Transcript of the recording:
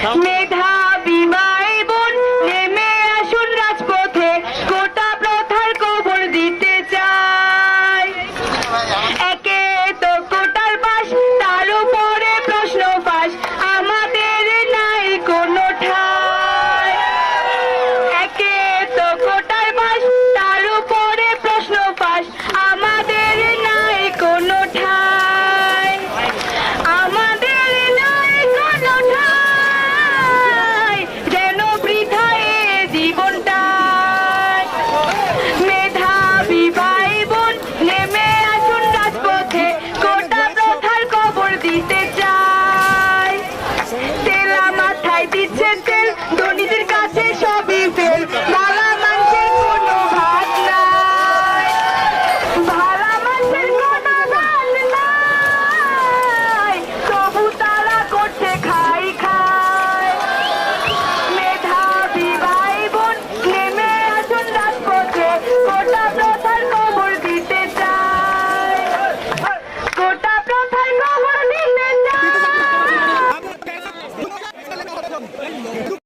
মেধাবী ভাই বোন নেমে আসুন রাজপথে, কোটা প্রথার কবর দিতে চাই। একে তো কোটার পাশ, তার উপরে প্রশ্ন ফাঁস, আমাদের নাই কোনো ঠাঁই। একে তো কোটার পাশ, তার উপরে প্রশ্ন ফাঁস, আমাদের নাই কোনো ঠাঁই। আমাদের নাই কোনো ঠাঁই, যেন বৃথা এ জীবনটাই। মেধাবী ভাই বোন নেমে আসুন রাজপথে, কোটা প্রথার কবর দিতে চাই। তেলা মাথায় দিচ্ছে তেল,